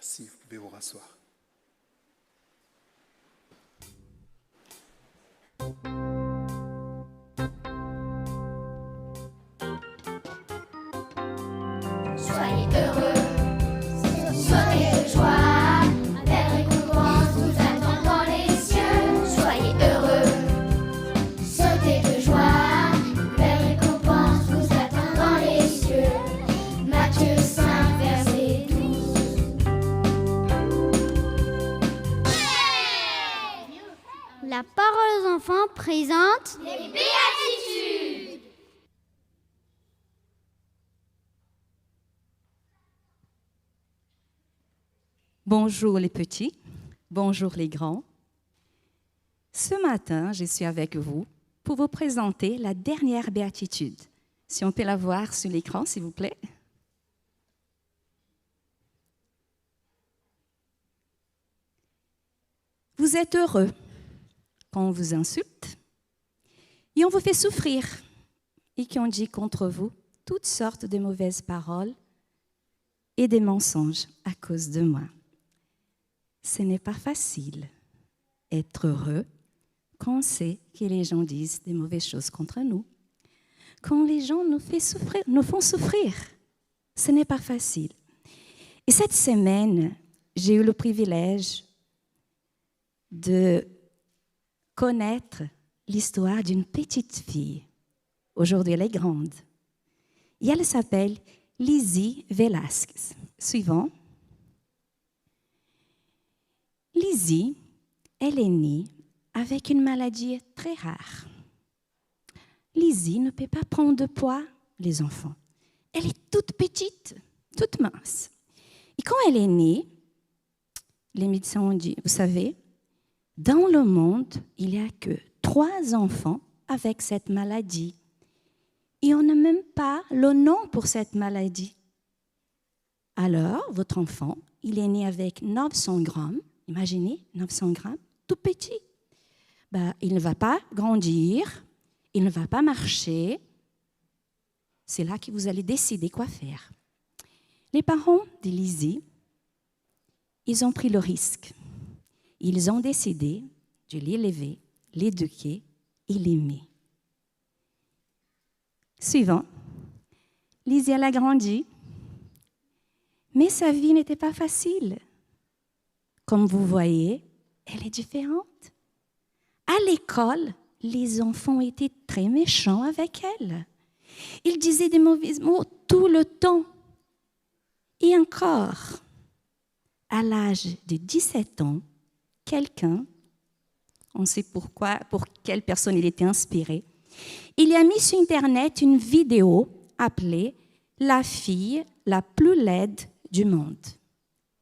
Merci, vous pouvez vous rasseoir. Soyez heureux, sautez de joie, ma belle récompense vous attend dans les cieux. Soyez heureux, sautez de joie, ma belle récompense vous attend dans les cieux. Matthieu 5, verset 12. La parole aux enfants présente Les béatitudes. Bonjour les petits, bonjour les grands. Ce matin, je suis avec vous pour vous présenter la dernière béatitude. Si on peut la voir sur l'écran, s'il vous plaît. Vous êtes heureux quand on vous insulte et on vous fait souffrir et qu'on dit contre vous toutes sortes de mauvaises paroles et des mensonges à cause de moi. Ce n'est pas facile être heureux quand on sait que les gens disent des mauvaises choses contre nous. Quand les gens nous font souffrir, ce n'est pas facile. Et cette semaine, j'ai eu le privilège de connaître l'histoire d'une petite fille. Aujourd'hui, elle est grande. Et elle s'appelle Lizzie Velasquez. Suivant. Lizzie, elle est née avec une maladie très rare. Lizzie ne peut pas prendre de poids, les enfants. Elle est toute petite, toute mince. Et quand elle est née, les médecins ont dit, vous savez, dans le monde, il n'y a que 3 enfants avec cette maladie. Et on n'a même pas le nom pour cette maladie. Alors, votre enfant, il est né avec 900 grammes. Imaginez, 900 grammes, tout petit. Il ne va pas grandir, il ne va pas marcher. C'est là que vous allez décider quoi faire. Les parents de Lizzie, ils ont pris le risque. Ils ont décidé de l'élever, l'éduquer et l'aimer. Suivant. Lizzie, elle a grandi, mais sa vie n'était pas facile. Comme vous voyez, elle est différente. À l'école, les enfants étaient très méchants avec elle. Ils disaient des mauvais mots tout le temps. Et encore, à l'âge de 17 ans, quelqu'un, on sait pourquoi, pour quelle personne il était inspiré, il a mis sur Internet une vidéo appelée « La fille la plus laide du monde ».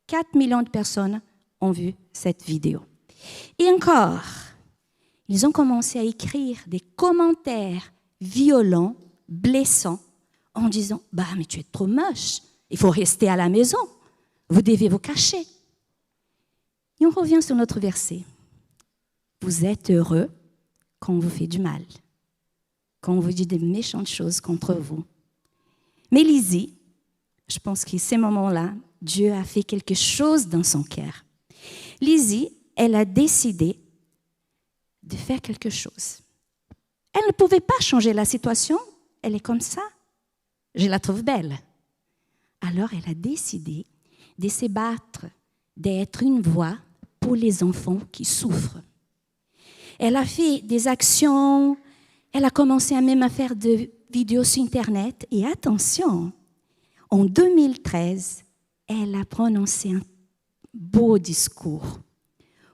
4 millions de personnes ont vu cette vidéo. Et encore, ils ont commencé à écrire des commentaires violents, blessants, en disant « mais tu es trop moche, il faut rester à la maison, vous devez vous cacher ». Et on revient sur notre verset. Vous êtes heureux quand on vous fait du mal, quand on vous dit des méchantes choses contre vous. Mais Lizzie, je pense qu'à ces moments-là, Dieu a fait quelque chose dans son cœur. Lizzie, elle a décidé de faire quelque chose. Elle ne pouvait pas changer la situation, elle est comme ça. Je la trouve belle. Alors elle a décidé de se battre, d'être une voix pour les enfants qui souffrent. Elle a fait des actions, elle a commencé même à faire des vidéos sur Internet. Et attention, en 2013, elle a prononcé un beau discours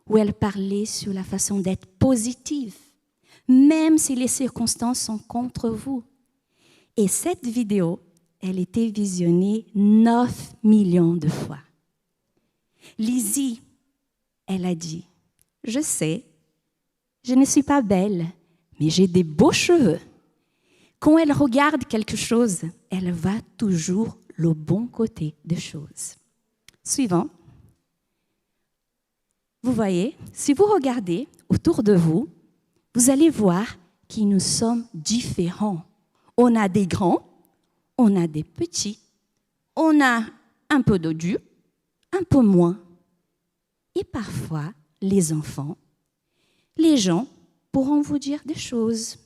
où elle parlait sur la façon d'être positive, même si les circonstances sont contre vous. Et cette vidéo, elle a été visionnée 9 millions de fois. Lizzie, elle a dit, « Je sais, je ne suis pas belle, mais j'ai des beaux cheveux. » Quand elle regarde quelque chose, elle va toujours le bon côté des choses. Suivant. Vous voyez, si vous regardez autour de vous, vous allez voir que nous sommes différents. On a des grands, on a des petits, on a un peu dodu, un peu moins. Et parfois, les enfants, les gens pourront vous dire des choses,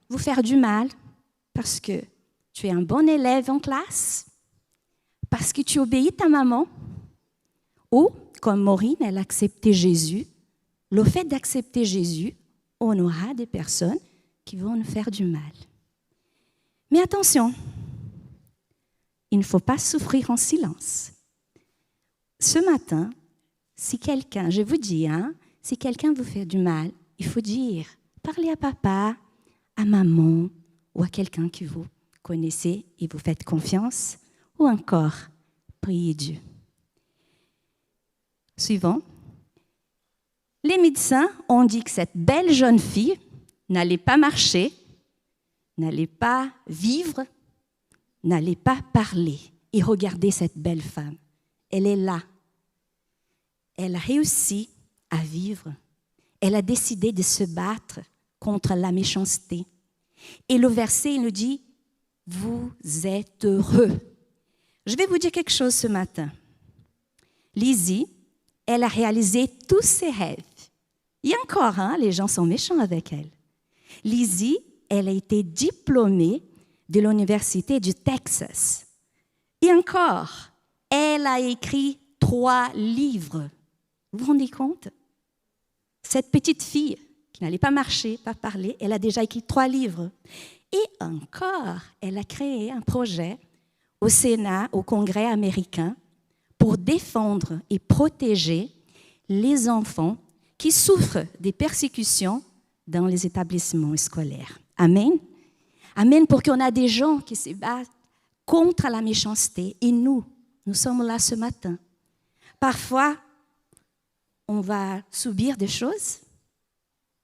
vous faire du mal parce que tu es un bon élève en classe, parce que tu obéis ta maman, ou, comme Maureen, elle a accepté Jésus, le fait d'accepter Jésus, on aura des personnes qui vont nous faire du mal. Mais attention, il ne faut pas souffrir en silence. Ce matin, si quelqu'un, je vous dis, si quelqu'un vous fait du mal, il faut dire, parlez à papa, à maman ou à quelqu'un que vous connaissez et vous faites confiance, ou encore, priez Dieu. Suivant. Les médecins ont dit que cette belle jeune fille n'allait pas marcher, n'allait pas vivre, n'allait pas parler. Et regardez cette belle femme. Elle est là. Elle a réussi à vivre. Elle a décidé de se battre contre la méchanceté. Et le verset, il nous dit, « Vous êtes heureux ». Je vais vous dire quelque chose ce matin. Lizzie, elle a réalisé tous ses rêves. Et encore, les gens sont méchants avec elle. Lizzie, elle a été diplômée de l'Université du Texas. Et encore, elle a écrit 3 livres. Vous vous rendez compte? Cette petite fille qui n'allait pas marcher, pas parler, elle a déjà écrit 3 livres. Et encore, elle a créé un projet au Sénat, au Congrès américain, pour défendre et protéger les enfants qui souffrent des persécutions dans les établissements scolaires. Amen. Amen, pour qu'on ait des gens qui se battent contre la méchanceté. Et nous sommes là ce matin. Parfois, on va subir des choses,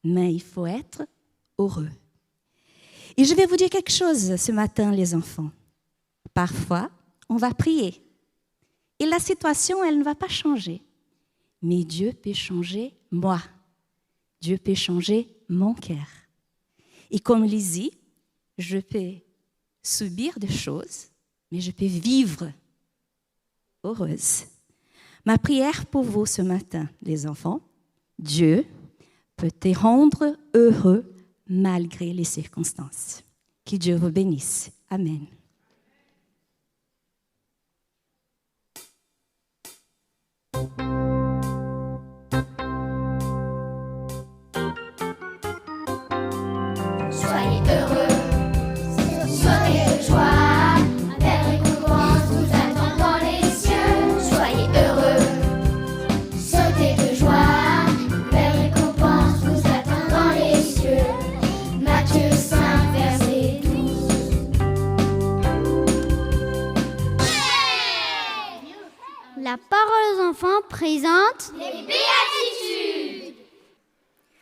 mais il faut être heureux. Et je vais vous dire quelque chose ce matin, les enfants. Parfois, on va prier. Et la situation, elle ne va pas changer. Mais Dieu peut changer moi. Dieu peut changer mon cœur. Et comme Lizzie, je peux subir des choses, mais je peux vivre heureuse. Ma prière pour vous ce matin, les enfants, Dieu peut te rendre heureux malgré les circonstances. Que Dieu vous bénisse. Amen. Soyez heureux, sautez de joie, un bel récompense vous attend dans les cieux. Soyez heureux, sautez de joie, un bel récompense vous attend dans les cieux. Matthieu 5, verset 12. La parole aux enfants présente Les béatitudes.